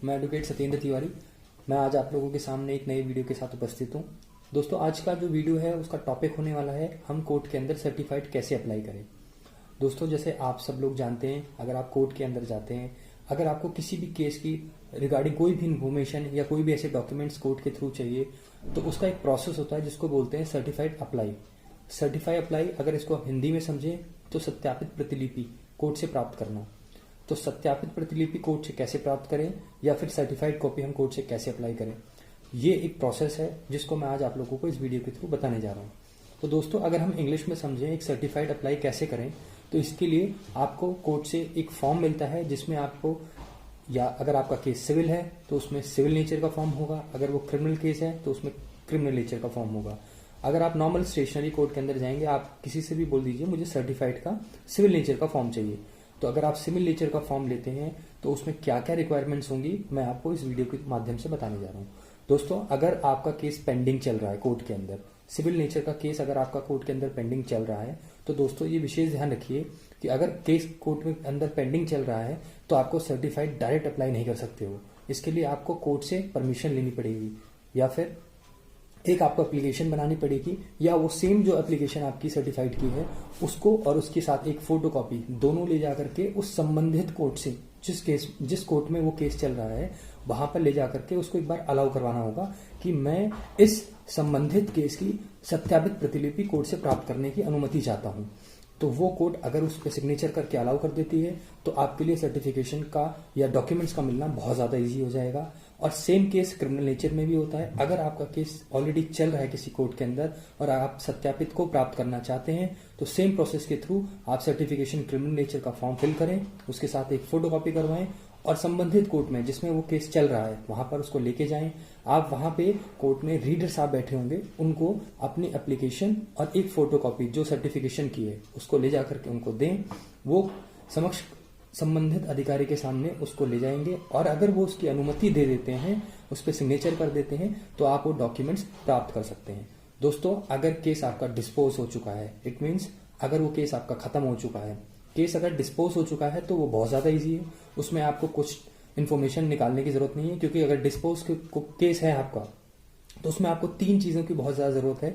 मैं एडवोकेट सत्येंद्र तिवारी। मैं आज आप लोगों के सामने एक नई वीडियो के साथ उपस्थित हूँ। दोस्तों, आज का जो वीडियो है उसका टॉपिक होने वाला है हम कोर्ट के अंदर सर्टिफाइड कैसे अप्लाई करें। दोस्तों, जैसे आप सब लोग जानते हैं, अगर आप कोर्ट के अंदर जाते हैं, अगर आपको किसी भी केस की रिगार्डिंग कोई भी इन्फॉर्मेशन या कोई भी ऐसे डॉक्यूमेंट्स कोर्ट के थ्रू चाहिए तो उसका एक प्रोसेस होता है जिसको बोलते हैं सर्टिफाइड अप्लाई। सर्टिफाइड अप्लाई अगर इसको आप हिंदी में समझें तो सत्यापित प्रतिलिपि कोर्ट से प्राप्त करना। तो सत्यापित प्रतिलिपि कोर्ट से कैसे प्राप्त करें या फिर सर्टिफाइड कॉपी हम कोर्ट से कैसे अप्लाई करें, ये एक प्रोसेस है जिसको मैं आज आप लोगों को इस वीडियो के थ्रू बताने जा रहा हूँ। तो दोस्तों, अगर हम इंग्लिश में समझें एक सर्टिफाइड अप्लाई कैसे करें, तो इसके लिए आपको कोर्ट से एक फॉर्म मिलता है जिसमें आपको, या अगर आपका केस सिविल है तो उसमें सिविल नेचर का फॉर्म होगा, अगर वो क्रिमिनल केस है तो उसमें क्रिमिनल नेचर का फॉर्म होगा। अगर आप नॉर्मल स्टेशनरी कोर्ट के अंदर जाएंगे, आप किसी से भी बोल दीजिए मुझे सर्टिफाइड का सिविल नेचर का फॉर्म चाहिए, तो अगर आप सिविल नेचर का फॉर्म लेते हैं तो उसमें क्या क्या रिक्वायरमेंट्स होंगी मैं आपको इस वीडियो के माध्यम से बताने जा रहा हूँ। दोस्तों, अगर आपका केस पेंडिंग चल रहा है कोर्ट के अंदर, सिविल नेचर का केस अगर आपका कोर्ट के अंदर पेंडिंग चल रहा है, तो दोस्तों ये विशेष ध्यान रखिए कि अगर केस कोर्ट में अंदर पेंडिंग चल रहा है तो आपको सर्टिफाइड डायरेक्ट अप्लाई नहीं कर सकते हो। इसके लिए आपको कोर्ट से परमिशन लेनी पड़ेगी या फिर एक आपको एप्लीकेशन बनानी पड़ेगी, या वो सेम जो एप्लीकेशन आपकी सर्टिफाइड की है उसको और उसके साथ एक फोटोकॉपी दोनों ले जाकर के उस संबंधित कोर्ट से जिस कोर्ट में वो केस चल रहा है वहां पर ले जाकर के उसको एक बार अलाउ करवाना होगा कि मैं इस संबंधित केस की सत्यापित प्रतिलिपि कोर्ट से प्राप्त करने की अनुमति चाहता हूं। तो वो कोर्ट अगर उस पर सिग्नेचर करके अलाउ कर देती है तो आपके लिए सर्टिफिकेशन का या डॉक्यूमेंट्स का मिलना बहुत ज्यादा इजी हो जाएगा। और सेम केस क्रिमिनल नेचर में भी होता है। अगर आपका केस ऑलरेडी चल रहा है किसी कोर्ट के अंदर और आप सत्यापित को प्राप्त करना चाहते हैं तो सेम प्रोसेस के थ्रू आप सर्टिफिकेशन क्रिमिनल नेचर का फॉर्म फिल करें, उसके साथ एक फोटोकॉपी करवाएं और संबंधित कोर्ट में जिसमें वो केस चल रहा है वहां पर उसको लेके जाएं। आप वहां पे कोर्ट में रीडर साहब बैठे होंगे, उनको अपनी एप्लीकेशन और एक फोटोकॉपी जो सर्टिफिकेशन की है उसको ले जाकर के उनको दें। वो समक्ष संबंधित अधिकारी के सामने उसको ले जाएंगे और अगर वो उसकी अनुमति दे देते हैं, उस पर सिग्नेचर कर देते हैं, तो आप वो डॉक्यूमेंट्स प्राप्त कर सकते हैं। दोस्तों, अगर केस आपका डिस्पोज हो चुका है, इट मीन्स अगर वो केस आपका खत्म हो चुका है, केस अगर डिस्पोज हो चुका है तो वो बहुत ज्यादा इजी है, उसमें आपको कुछ इन्फॉर्मेशन निकालने की जरूरत नहीं है। क्योंकि अगर डिस्पोज केस है आपका तो उसमें आपको 3 चीजों की बहुत ज्यादा जरूरत है।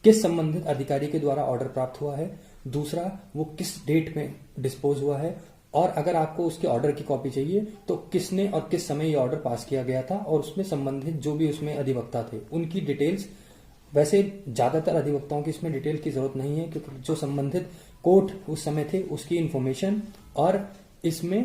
किस संबंधित अधिकारी के द्वारा ऑर्डर प्राप्त हुआ है, दूसरा वो किस डेट में डिस्पोज हुआ है, और अगर आपको उसके ऑर्डर की कॉपी चाहिए तो किसने और किस समय ये ऑर्डर पास किया गया था और उसमें संबंधित जो भी उसमें अधिवक्ता थे उनकी डिटेल्स। वैसे ज्यादातर अधिवक्ताओं की इसमें डिटेल की जरूरत नहीं है क्योंकि जो संबंधित कोर्ट उस समय थे उसकी इंफॉर्मेशन और इसमें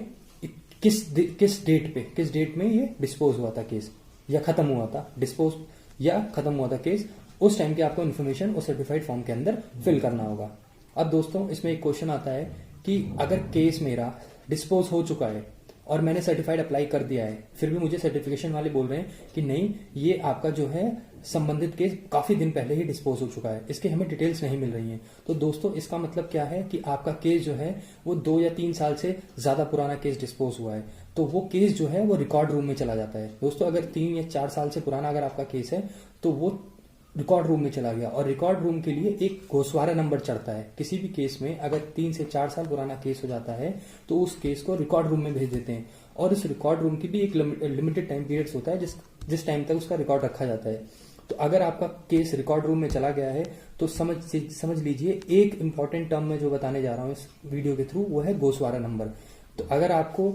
किस डेट में ये डिस्पोज हुआ था केस या खत्म हुआ था, डिस्पोज या खत्म हुआ था केस, उस टाइम की आपको इन्फॉर्मेशन उस सर्टिफाइड फॉर्म के अंदर फिल करना होगा। अब दोस्तों, इसमें एक क्वेश्चन आता है कि अगर केस मेरा डिस्पोज हो चुका है और मैंने सर्टिफाइड अप्लाई कर दिया है, फिर भी मुझे सर्टिफिकेशन वाले बोल रहे हैं कि नहीं, ये आपका जो है संबंधित केस काफी दिन पहले ही डिस्पोज हो चुका है, इसके हमें डिटेल्स नहीं मिल रही हैं। तो दोस्तों, इसका मतलब क्या है कि आपका केस जो है वो 2 या 3 साल से ज्यादा पुराना केस डिस्पोज हुआ है, तो वो केस जो है वो रिकॉर्ड रूम में चला जाता है। दोस्तों, अगर 3 या 4 साल से पुराना अगर आपका केस है तो वो रिकॉर्ड रूम में चला गया, और रिकॉर्ड रूम के लिए एक घोषवारा नंबर चढ़ता है। किसी भी केस में अगर 3 से 4 साल पुराना केस हो जाता है तो उस केस को रिकॉर्ड रूम में भेज देते हैं, और इस रिकॉर्ड रूम की भी एक लिमिटेड टाइम पीरियड्स होता है जिस टाइम तक उसका रिकॉर्ड रखा जाता है। तो अगर आपका केस रिकॉर्ड रूम में चला गया है तो समझ लीजिए, एक इंपॉर्टेंट टर्म में जो बताने जा रहा हूं इस वीडियो के थ्रू वो है घोषवारा नंबर। तो अगर आपको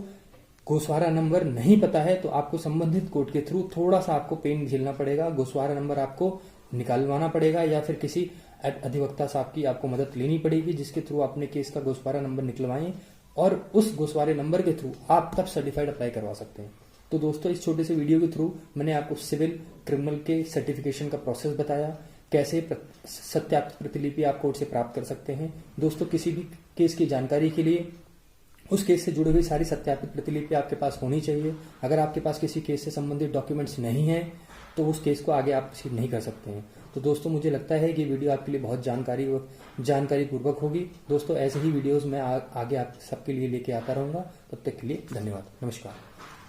घोषवारा नंबर नहीं पता है तो आपको संबंधित कोर्ट के थ्रू थोड़ा सा आपको पेन झेलना पड़ेगा। घोषवारा नंबर आपको निकालवाना पड़ेगा या फिर किसी अधिवक्ता साहब की आपको मदद लेनी पड़ेगी जिसके थ्रू अपने केस का घोषवारा नंबर निकलवाएं, और उस घोषवारे नंबर के थ्रू आप तब सर्टिफाइड अप्लाई करवा सकते हैं। तो दोस्तों, इस छोटे से वीडियो के थ्रू मैंने आपको सिविल क्रिमिनल के सर्टिफिकेशन का प्रोसेस बताया, कैसे सत्यापित प्रतिलिपि आप कोर्ट से प्राप्त कर सकते हैं। दोस्तों, किसी भी केस की जानकारी के लिए उस केस से जुड़ी हुई सारी सत्यापित प्रतिलिपि आपके पास होनी चाहिए। अगर आपके पास किसी केस से संबंधित डॉक्यूमेंट्स नहीं है तो उस केस को आगे आप प्रोसीड नहीं कर सकते हैं। तो दोस्तों, मुझे लगता है कि वीडियो आपके लिए बहुत जानकारी पूर्वक होगी। दोस्तों, ऐसे ही वीडियोस मैं आगे आप सबके लिए लेके आता रहूंगा। तब तक के लिए धन्यवाद, नमस्कार।